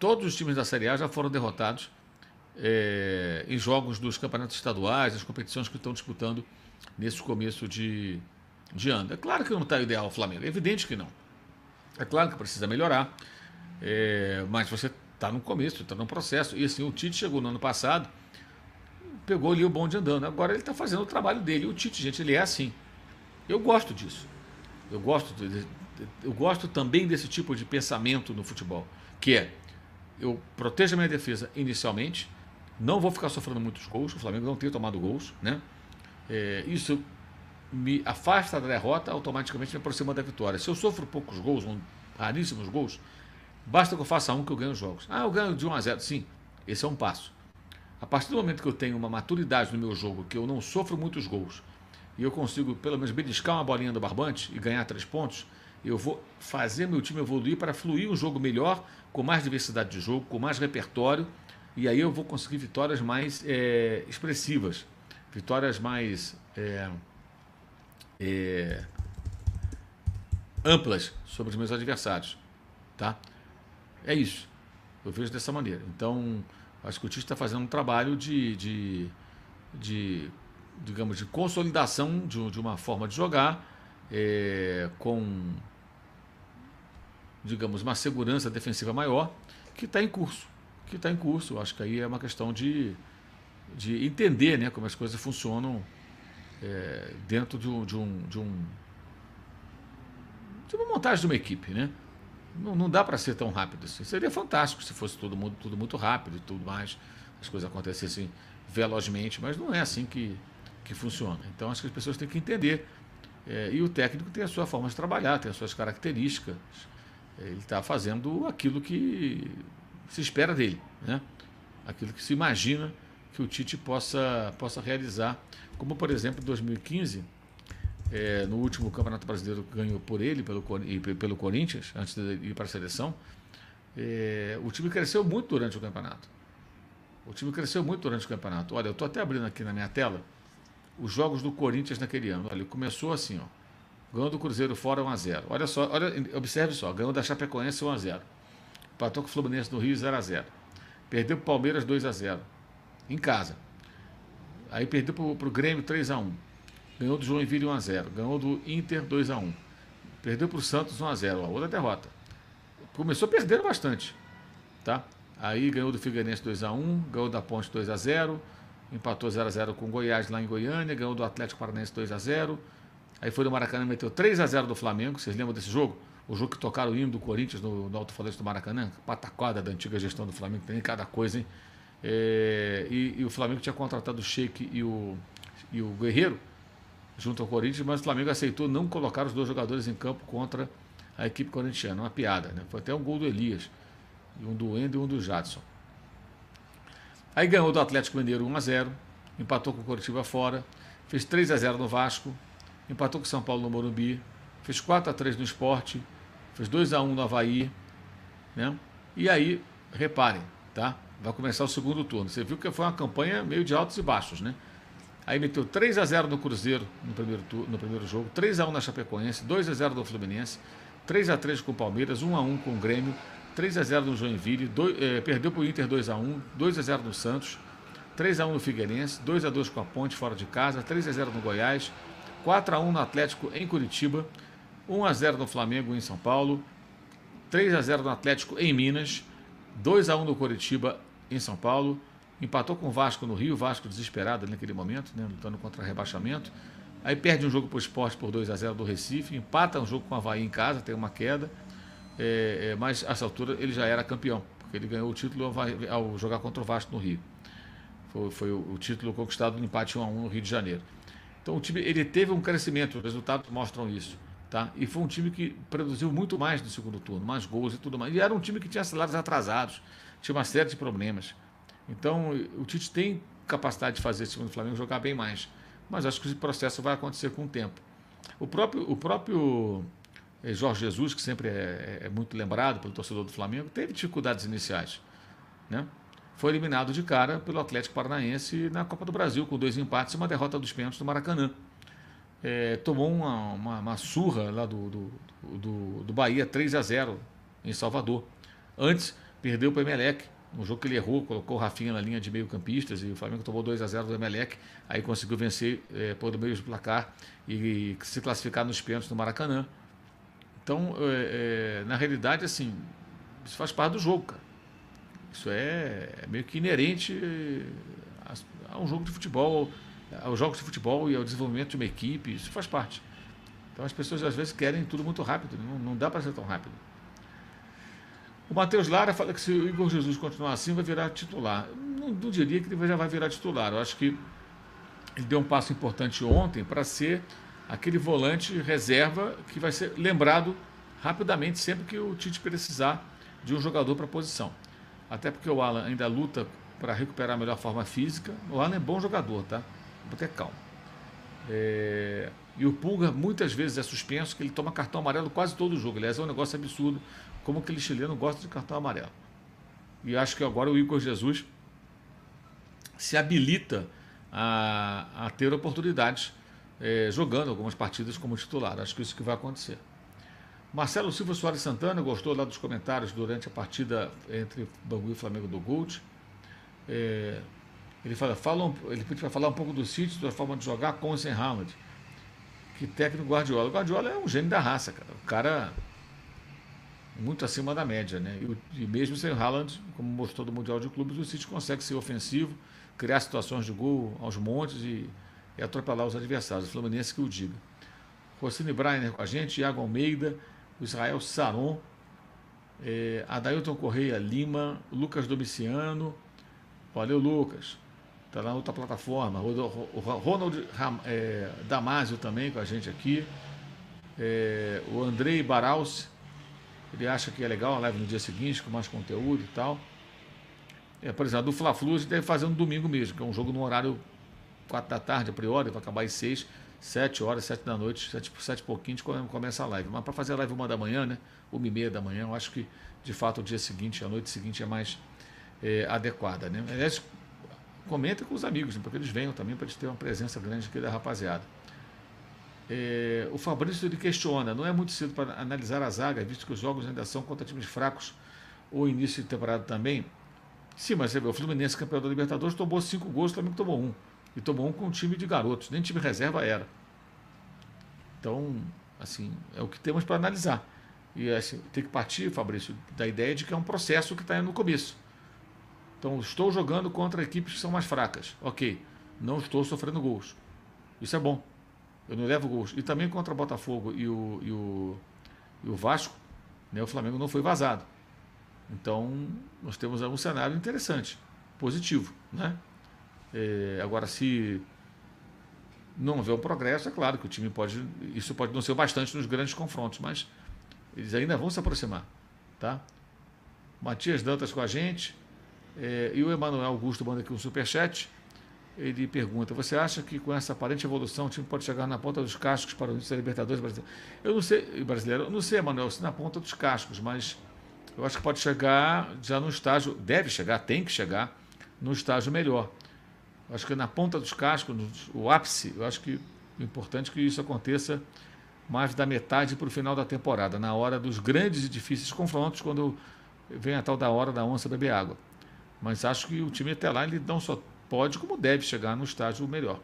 todos os times da Série A já foram derrotados em jogos dos campeonatos estaduais, das competições que estão disputando nesse começo de ano. É claro que não está ideal o Flamengo, é evidente que não. É claro que precisa melhorar, mas você está no começo, está no processo. E assim, o Tite chegou no ano passado, pegou ali o bonde andando. Agora ele está fazendo o trabalho dele. E o Tite, gente, ele é assim. Eu gosto disso. Eu gosto também desse tipo de pensamento no futebol, que é, eu protejo a minha defesa inicialmente, não vou ficar sofrendo muitos gols, o Flamengo não tem tomado gols, né? Isso me afasta da derrota, automaticamente me aproxima da vitória. Se eu sofro poucos gols, raríssimos gols, basta que eu faça um que eu ganho os jogos. Ah, eu ganho de 1 a 0. Sim, esse é um passo. A partir do momento que eu tenho uma maturidade no meu jogo, que eu não sofro muitos gols, e eu consigo pelo menos beliscar uma bolinha do barbante e ganhar 3 pontos, eu vou fazer meu time evoluir para fluir um jogo melhor, com mais diversidade de jogo, com mais repertório, e aí eu vou conseguir vitórias mais expressivas, vitórias mais amplas sobre os meus adversários. Tá? É isso. Eu vejo dessa maneira. Então, acho que o Tite está fazendo um trabalho digamos, de consolidação de uma forma de jogar, com, digamos, uma segurança defensiva maior, que está em curso. Que está em curso. Acho que aí é uma questão de entender, né, como as coisas funcionam dentro de uma montagem de uma equipe, né? Não dá para ser tão rápido assim. Seria fantástico se fosse tudo muito rápido e tudo mais, as coisas acontecessem velozmente, mas não é assim que funciona. Então acho que as pessoas têm que entender. E o técnico tem a sua forma de trabalhar, tem as suas características. Ele está fazendo aquilo que se espera dele, né? Aquilo que se imagina que o Tite possa realizar. Como, por exemplo, em 2015, no último Campeonato Brasileiro que ganhou por ele, pelo Corinthians, antes de ir para a seleção, o time cresceu muito durante o campeonato. Olha, eu estou até abrindo aqui na minha tela os jogos do Corinthians naquele ano. Olha, começou assim, ó. Ganhou do Cruzeiro fora 1 a 0. Olha só, observe só, ganhou da Chapecoense 1 a 0. Empatou com o Fluminense no Rio 0 a 0. Perdeu para o Palmeiras 2 a 0 em casa. Aí perdeu para o Grêmio 3 a 1. Ganhou do Joinville 1 a 0. Ganhou do Inter 2 a 1. Perdeu para o Santos 1 a 0. Outra derrota. Começou perdendo bastante, tá? Aí ganhou do Figueirense 2 a 1, ganhou da Ponte 2 a 0, empatou 0 a 0 com o Goiás lá em Goiânia, ganhou do Atlético Paranaense 2 a 0. Aí foi no Maracanã, meteu 3 a 0 do Flamengo. Vocês lembram desse jogo? O jogo que tocaram o hino do Corinthians no alto-falante do Maracanã? Pataquada da antiga gestão do Flamengo, tem cada coisa, hein? E o Flamengo tinha contratado o Sheik e o Guerreiro junto ao Corinthians, mas o Flamengo aceitou não colocar os dois jogadores em campo contra a equipe corintiana. Uma piada, né? Foi até um gol do Elias, um do Wendel e um do Jadson. Aí ganhou do Atlético Mineiro 1 a 0, empatou com o Coritiba fora, fez 3 a 0 no Vasco, empatou com o São Paulo no Morumbi, fez 4 a 3 no Sport, fez 2 a 1 no Avaí, né? E aí, reparem, tá? Vai começar o segundo turno. Você viu que foi uma campanha meio de altos e baixos, né? Aí meteu 3 a 0 no Cruzeiro no primeiro jogo, 3 a 1 na Chapecoense, 2 a 0 no Fluminense, 3 a 3 com o Palmeiras, 1 a 1 com o Grêmio, 3 a 0 no Joinville, perdeu para o Inter 2 a 1, 2 a 0 no Santos, 3 a 1 no Figueirense, 2 a 2 com a Ponte fora de casa, 3 a 0 no Goiás, 4 a 1 no Atlético em Curitiba, 1 a 0 no Flamengo em São Paulo, 3 a 0 no Atlético em Minas, 2 a 1 no Curitiba em São Paulo, empatou com o Vasco no Rio, Vasco desesperado naquele momento, né, lutando contra rebaixamento. Aí perde um jogo para o Sport por 2 a 0 do Recife, empata um jogo com o Avaí em casa, tem uma queda, mas a essa altura ele já era campeão, porque ele ganhou o título ao jogar contra o Vasco no Rio. Foi o título conquistado no empate 1 a 1 no Rio de Janeiro. Então o time ele teve um crescimento, os resultados mostram isso. Tá? E foi um time que produziu muito mais no segundo turno, mais gols e tudo mais. E era um time que tinha salários atrasados, tinha uma série de problemas. Então o Tite tem capacidade de fazer esse time do Flamengo jogar bem mais. Mas acho que esse processo vai acontecer com o tempo. O próprio Jorge Jesus, que sempre é muito lembrado pelo torcedor do Flamengo, teve dificuldades iniciais, né? Foi eliminado de cara pelo Atlético Paranaense na Copa do Brasil, com 2 empates e uma derrota dos pênaltis no Maracanã. Tomou uma surra lá do Bahia 3 a 0 em Salvador. Antes perdeu para o Emelec, um jogo que ele errou, colocou o Rafinha na linha de meio campistas e o Flamengo tomou 2-0 do Emelec, aí conseguiu vencer por meio do placar e se classificar nos pênaltis no Maracanã. Então, na realidade, assim, isso faz parte do jogo, cara. Isso é meio que inerente a um jogo de futebol, aos jogos de futebol e ao desenvolvimento de uma equipe, isso faz parte. Então as pessoas às vezes querem tudo muito rápido, não dá para ser tão rápido. O Matheus Lara fala que se o Igor Jesus continuar assim, vai virar titular. Não diria que ele já vai virar titular. Eu acho que ele deu um passo importante ontem para ser aquele volante reserva que vai ser lembrado rapidamente sempre que o Tite precisar de um jogador para a posição. Até porque o Alan ainda luta para recuperar a melhor forma física. O Alan é bom jogador, tá? Vou ter calma. E o Pulga muitas vezes é suspenso, que ele toma cartão amarelo quase todo o jogo. Aliás, é um negócio absurdo como aquele chileno gosta de cartão amarelo. E acho que agora o Igor Jesus se habilita a ter oportunidades jogando algumas partidas como titular. Acho que isso que vai acontecer. Marcelo Silva Soares Santana gostou lá dos comentários durante a partida entre Bangu e Flamengo do Gold. Ele pediu para falar um pouco do City, da forma de jogar com o sem Haaland. Que técnico Guardiola. O Guardiola é um gênio da raça, cara. O cara muito acima da média, né? E mesmo sem Haaland, como mostrou do Mundial de Clubes, o City consegue ser ofensivo, criar situações de gol aos montes e atropelar os adversários. O Fluminense que o diga. Rossini Brainer com a gente, Iago Almeida, o Israel Saron, Adailton Correia Lima, Lucas Domiciano, valeu Lucas, está lá na outra plataforma, o Ronald Damasio também com a gente aqui, o Andrei Baraus, ele acha que é legal a live no dia seguinte, com mais conteúdo e tal. Por exemplo, do Fla-Flu a gente deve fazer no domingo mesmo, que é um jogo no horário 4 da tarde, a priori, vai acabar às 6, 7 horas, 7 da noite, 7 e pouquinho, a gente começa a live. Mas para fazer a live 1 da manhã, né? 1h30 da manhã, eu acho que de fato o dia seguinte, a noite seguinte é mais adequada, né? Aliás, comenta com os amigos, né, para que eles venham também, para a gente ter uma presença grande aqui da rapaziada. O Fabrício ele questiona, não é muito cedo para analisar a zaga, visto que os jogos ainda são contra times fracos ou início de temporada também? Sim, mas você vê, o Fluminense, campeão da Libertadores, tomou 5 gols, o Flamengo tomou 1. E tomou 1 com um time de garotos, nem time reserva era. Então, assim, é o que temos para analisar. E assim, tem que partir, Fabrício, da ideia de que é um processo que está no começo. Então, estou jogando contra equipes que são mais fracas. Ok, não estou sofrendo gols. Isso é bom. Eu não levo gols. E também contra o Botafogo e o Vasco, né, o Flamengo não foi vazado. Então, nós temos um cenário interessante, positivo, né? Agora, se não houver um progresso, é claro que o time isso pode não ser bastante nos grandes confrontos, mas eles ainda vão se aproximar, tá? Matias Dantas com a gente, e o Emanuel Augusto manda aqui um superchat. Ele pergunta: você acha que com essa aparente evolução o time pode chegar na ponta dos cascos para o início da Libertadores brasileiro? Eu não sei, brasileiro, eu não sei, Emanuel, se na ponta dos cascos, mas eu acho que pode chegar já no estágio, deve chegar, tem que chegar no estágio melhor. Eu acho que na ponta dos cascos, o ápice, eu acho que é importante que isso aconteça mais da metade para o final da temporada, na hora dos grandes e difíceis confrontos, quando vem a tal da hora da onça beber água. Mas acho que o time até lá ele não só pode, como deve chegar no estágio melhor.